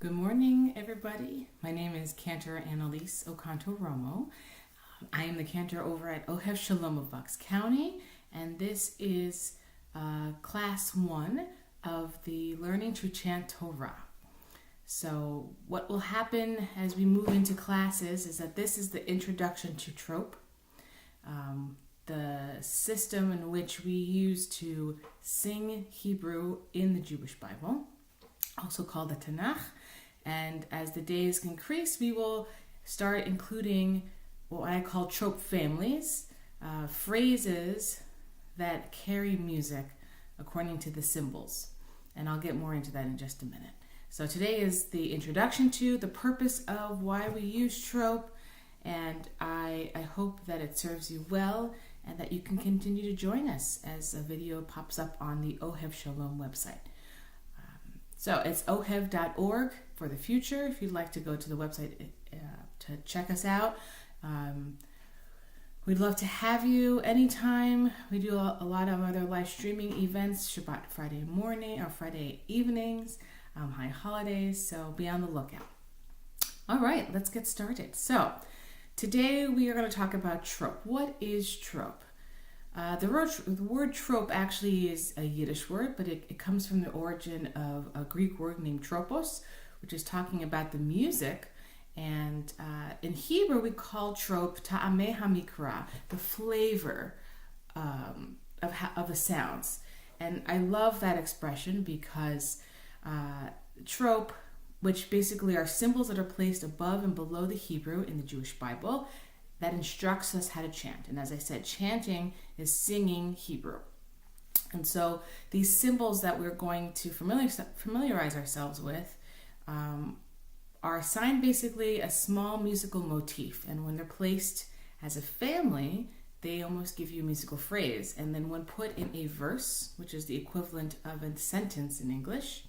Good morning, everybody. My name is Cantor Ocanto-Romo. I am the cantor over at Ohev Shalom of Bucks County, and this is class 1 of the Learning to Chant Torah. So what will happen as we move into classes is that this is the introduction to Trop, the system in which we use to sing Hebrew in the Jewish Bible, also called the Tanakh. And as the days increase, we will start including what I call Trop families, phrases that carry music according to the symbols. And I'll get more into that in just a minute. So today is the introduction to the purpose of why we use Trop, and I hope that it serves you well and that you can continue to join us as a video pops up on the Ohev Shalom website. So it's ohev.org for the future if you'd like to go to the website to check us out. We'd love to have you anytime. We do a lot of other live streaming events, Shabbat Friday morning or Friday evenings, high holidays, so be on the lookout. All right, let's get started. So today we are going to talk about Trop. What is Trop? The word Trop actually is a Yiddish word, but it comes from the origin of a Greek word named tropos, which is talking about the music. And in Hebrew, we call Trop ta'ameh hamikra, the flavor of the sounds. And I love that expression because Trop, which basically are symbols that are placed above and below the Hebrew in the Jewish Bible, that instructs us how to chant. And as I said, chanting is singing Hebrew. And so these symbols that we're going to familiarize ourselves with are assigned basically a small musical motif. And when they're placed as a family, they almost give you a musical phrase. And then when put in a verse, which is the equivalent of a sentence in English,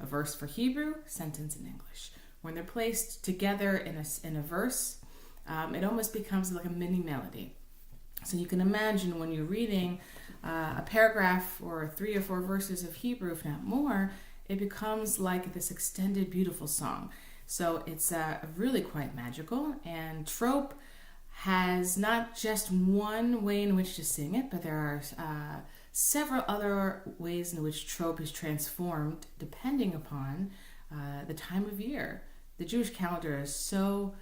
a verse for Hebrew, sentence in English. When they're placed together in a verse, it almost becomes like a mini melody. So you can imagine when you're reading a paragraph or 3 or 4 verses of Hebrew, if not more, it becomes like this extended, beautiful song. So it's really quite magical. And Trop has not just one way in which to sing it, but there are several other ways in which Trop is transformed depending upon the time of year. The Jewish calendar is so...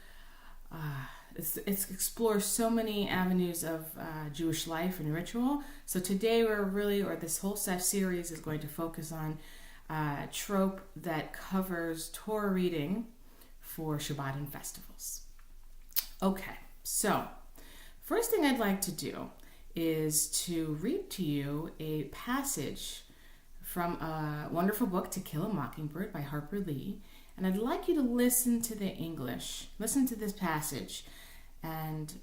it explores so many avenues of Jewish life and ritual. So today this whole series is going to focus on Trop that covers Torah reading for Shabbat and festivals. Okay, so first thing I'd like to do is to read to you a passage from a wonderful book, To Kill a Mockingbird by Harper Lee. And I'd like you to listen to the English, listen to this passage, and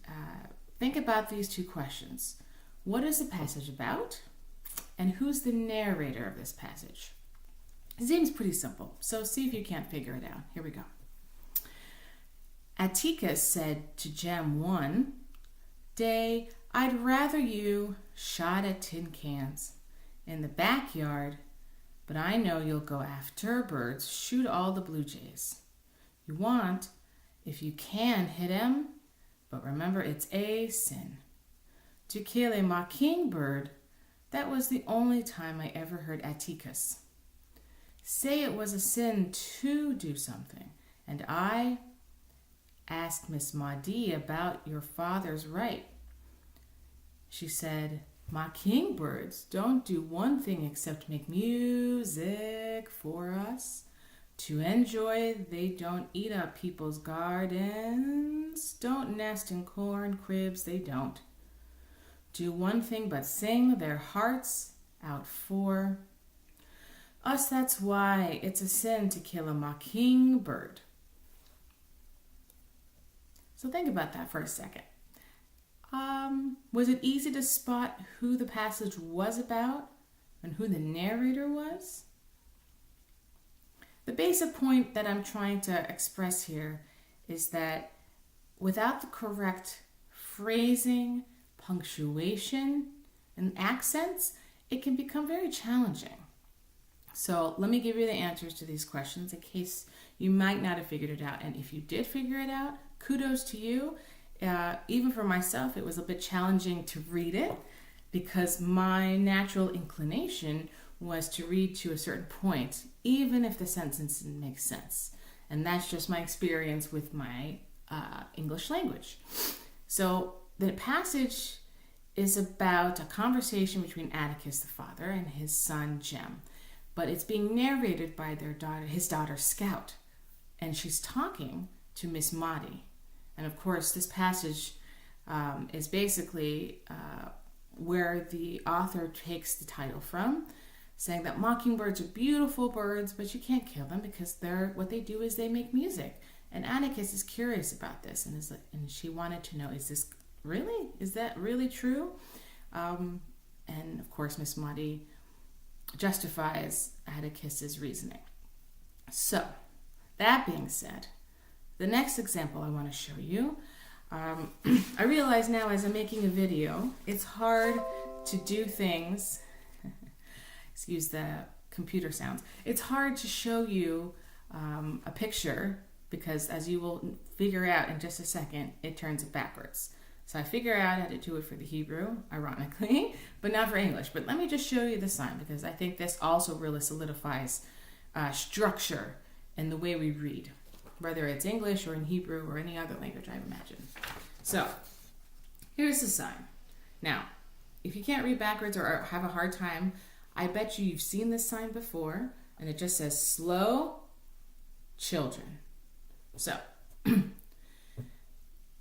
think about these 2 questions. What is the passage about? And who's the narrator of this passage? It seems pretty simple, so see if you can't figure it out. Here we go. Atticus said to Gem one day, "I'd rather you shot at tin cans in the backyard, but I know you'll go after birds, shoot all the blue jays. You want, if you can, hit 'em, but remember it's a sin. To kill a mockingbird, that was the only time I ever heard Atticus say it was a sin to do something. And I asked Miss Maudie about your father's right. She said, mockingbirds don't do one thing except make music for us to enjoy. They don't eat up people's gardens, don't nest in corn cribs, they don't do one thing but sing their hearts out for us. That's why it's a sin to kill a mockingbird." So think about that for a second. Was it easy to spot who the passage was about and who the narrator was? The basic point that I'm trying to express here is that without the correct phrasing, punctuation, and accents, it can become very challenging. So let me give you the answers to these questions in case you might not have figured it out. And if you did figure it out, kudos to you. Even for myself, it was a bit challenging to read it because my natural inclination was to read to a certain point, even if the sentence didn't make sense. And that's just my experience with my English language. So the passage is about a conversation between Atticus, the father, and his son, Jem. But it's being narrated by his daughter, Scout. And she's talking to Miss Maudie. And of course, this passage is basically where the author takes the title from, saying that mockingbirds are beautiful birds, but you can't kill them because what they do is they make music. And Atticus is curious about this, and she wanted to know, is that really true? And of course, Miss Maudie justifies Atticus's reasoning. So, that being said, the next example I want to show you, I realize now as I'm making a video, it's hard to do things, excuse the computer sounds, it's hard to show you a picture because as you will figure out in just a second, it turns it backwards. So I figure out how to do it for the Hebrew, ironically, but not for English. But let me just show you the sign because I think this also really solidifies structure in the way we read, whether it's English or in Hebrew or any other language, I imagine. So here's the sign. Now, if you can't read backwards or have a hard time, I bet you've seen this sign before, and it just says slow children. So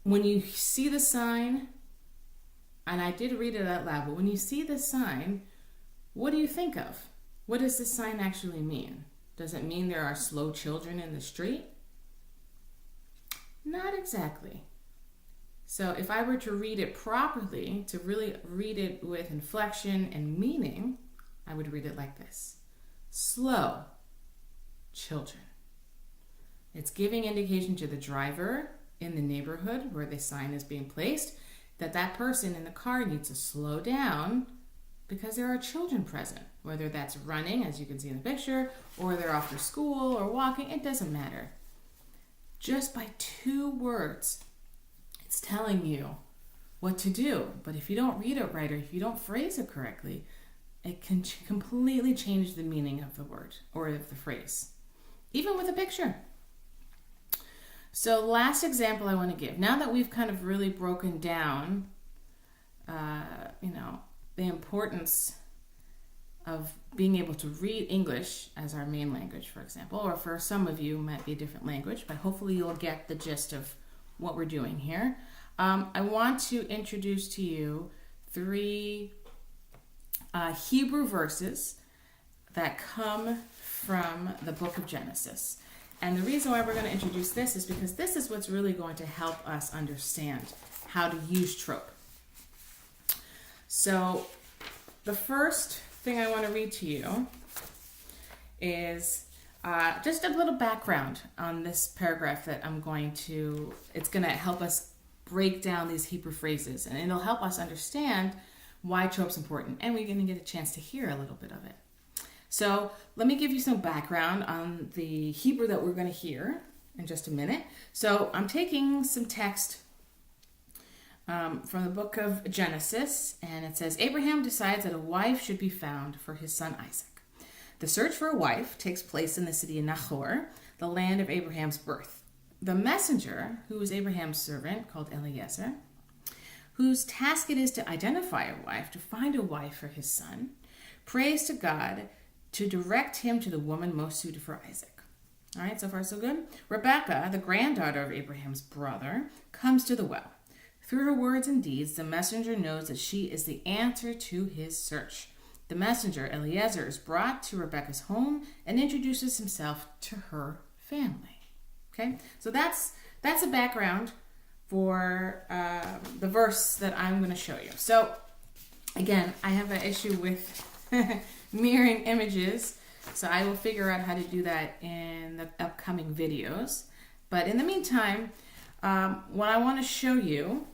when you see the sign, and I did read it out loud, but when you see the sign, what do you think of? What does this sign actually mean? Does it mean there are slow children in the street? Not exactly. So if I were to read it properly, to really read it with inflection and meaning, I would read it like this. Slow children. It's giving indication to the driver in the neighborhood where the sign is being placed that person in the car needs to slow down because there are children present, whether that's running, as you can see in the picture, or they're off to school or walking, it doesn't matter. Just by 2 words, it's telling you what to do. But if you don't read it right or if you don't phrase it correctly, it can completely change the meaning of the word or of the phrase, even with a picture. So last example I want to give, now that we've kind of really broken down, the importance of being able to read English as our main language, for example, or for some of you, it might be a different language, but hopefully you'll get the gist of what we're doing here. I want to introduce to you 3 Hebrew verses that come from the book of Genesis. And the reason why we're going to introduce this is because this is what's really going to help us understand how to use Trop. So the first thing I want to read to you is just a little background on this paragraph that it's going to help us break down these Hebrew phrases, and it'll help us understand why Trop's important, and we're going to get a chance to hear a little bit of it. So let me give you some background on the Hebrew that we're going to hear in just a minute. So I'm taking some text from the book of Genesis, and it says, Abraham decides that a wife should be found for his son Isaac. The search for a wife takes place in the city of Nahor, the land of Abraham's birth. The messenger, who is Abraham's servant, called Eliezer, whose task it is to identify a wife, to find a wife for his son, prays to God to direct him to the woman most suited for Isaac. All right, so far so good. Rebekah, the granddaughter of Abraham's brother, comes to the well. Through her words and deeds, the messenger knows that she is the answer to his search. The messenger, Eliezer, is brought to Rebekah's home and introduces himself to her family. Okay, so that's a background for the verse that I'm going to show you. So again, I have an issue with mirroring images, so I will figure out how to do that in the upcoming videos. But in the meantime, what I want to show you,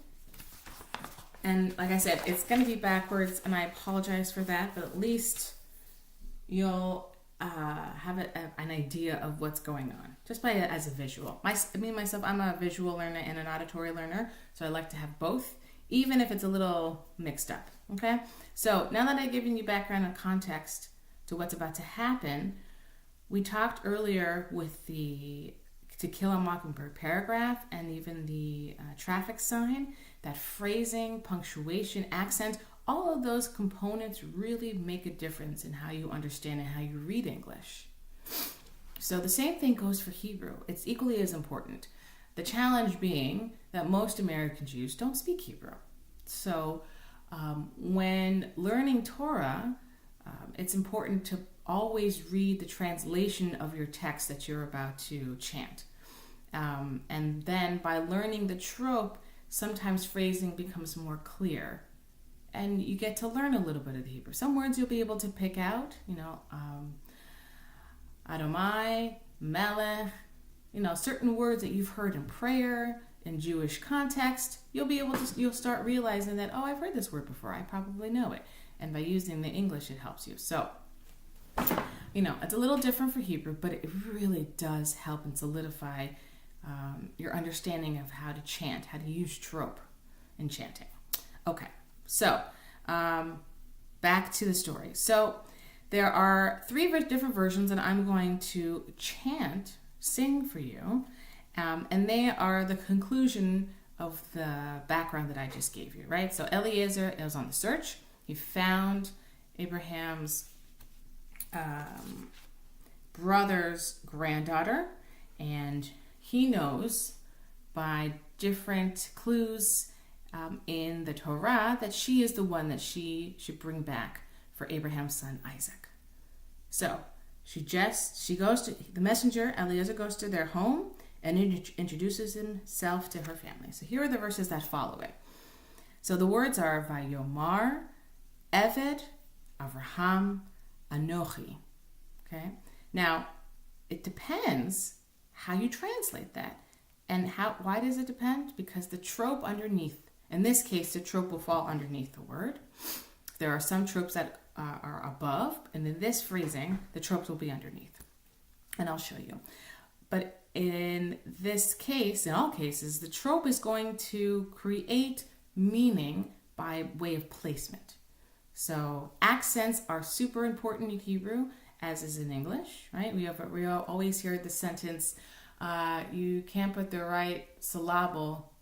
and like I said, it's going to be backwards, and I apologize for that, but at least you'll have an idea of what's going on just by as a visual. Myself, I'm a visual learner and an auditory learner, so I like to have both, even if it's a little mixed up. Okay, so now that I've given you background and context to what's about to happen, we talked earlier with the To Kill a Mockingbird paragraph and even the traffic sign, that phrasing, punctuation, accent, all of those components really make a difference in how you understand and how you read English. So the same thing goes for Hebrew. It's equally as important. The challenge being that most American Jews don't speak Hebrew. So when learning Torah, it's important to always read the translation of your text that you're about to chant. And then by learning the Trop, sometimes phrasing becomes more clear. And you get to learn a little bit of the Hebrew. Some words you'll be able to pick out, Adomai, Melech, certain words that you've heard in prayer, in Jewish context, you'll start realizing that, oh, I've heard this word before, I probably know it. And by using the English, it helps you. So, it's a little different for Hebrew, but it really does help and solidify your understanding of how to chant, how to use Trop in chanting. Okay, so back to the story. So there are 3 different versions that I'm going to sing for you, and they are the conclusion of the background that I just gave you, right? So Eliezer is on the search. He found Abraham's brother's granddaughter, and he knows by different clues in the Torah that she is the one that she should bring back for Abraham's son Isaac. So the messenger Eliezer goes to their home and introduces himself to her family. So here are the verses that follow it. So the words are Vayomar, Eved, Avraham, Anochi. Okay? Now, it depends how you translate that. And why does it depend? Because the Trop underneath, in this case, the Trop will fall underneath the word. There are some tropes that are above, and in this phrasing, the tropes will be underneath. And I'll show you. But in this case, in all cases, the trope is going to create meaning by way of placement. So accents are super important in Hebrew, as is in English, right? We always hear the sentence, you can't put the right syllable,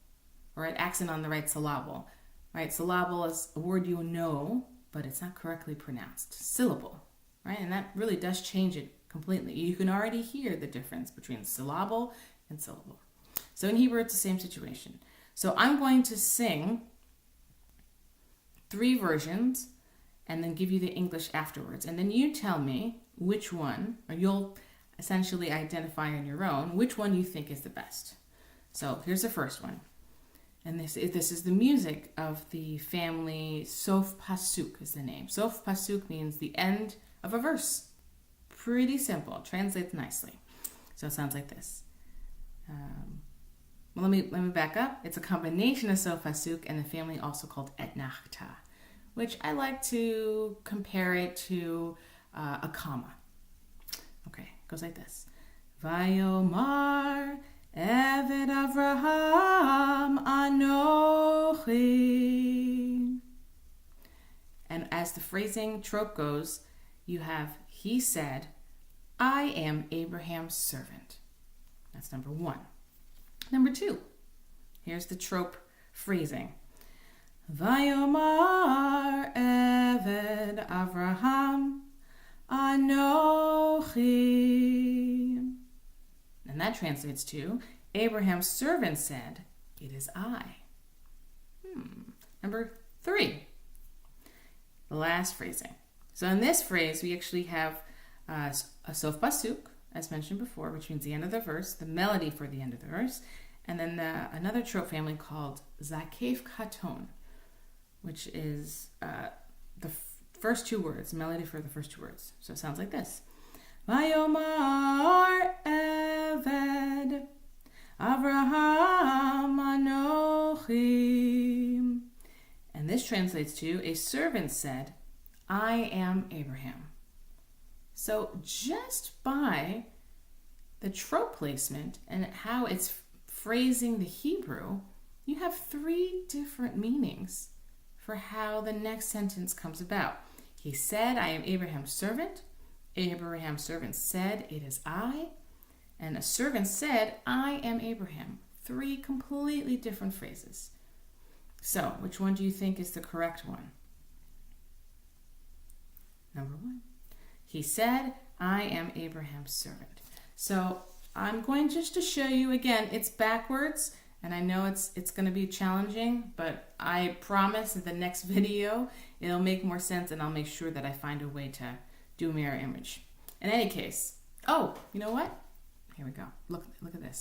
right accent on the right syllable, right? Syllable is a word you know, but it's not correctly pronounced. Syllable, right? And that really does change it completely. You can already hear the difference between syllable and syllable. So in Hebrew, it's the same situation. So I'm going to sing 3 versions and then give you the English afterwards. And then you tell me which one, or you'll essentially identify on your own, which one you think is the best. So here's the first one. And this is the music of the family. Sof Pasuk is the name. Sof Pasuk means the end of a verse. Pretty simple. Translates nicely. So it sounds like this. Let me back up. It's a combination of Sof Pasuk and the family also called Etnachta, which I like to compare it to a comma. Okay, it goes like this. Vayomar Eved Avraham Anochi. And as the phrasing trope goes, you have, he said, I am Abraham's servant. That's number 1. Number 2, here's the trope phrasing. Vayomar Eved Avraham Anochi. And that translates to, Abraham's servant said, it is I. Number 3, the last phrasing. So in this phrase, we actually have a sof pasuk, as mentioned before, which means the end of the verse, the melody for the end of the verse, and then another trope family called zakef katon, which is the first 2 words, melody for the first 2 words. So it sounds like this. Vayomar Eved Avraham Anochi. And this translates to, a servant said, I am Abraham. So just by the trop placement and how it's phrasing the Hebrew, you have 3 different meanings for how the next sentence comes about. He said, I am Abraham's servant. Abraham's servant said, it is I. And a servant said, I am Abraham. 3 completely different phrases. So, which one do you think is the correct one? Number 1. He said, I am Abraham's servant. So, I'm going just to show you again, it's backwards, and I know it's going to be challenging, but I promise in the next video, it'll make more sense, and I'll make sure that I find a way to do mirror image. In any case, oh, you know what? Here we go. Look at this.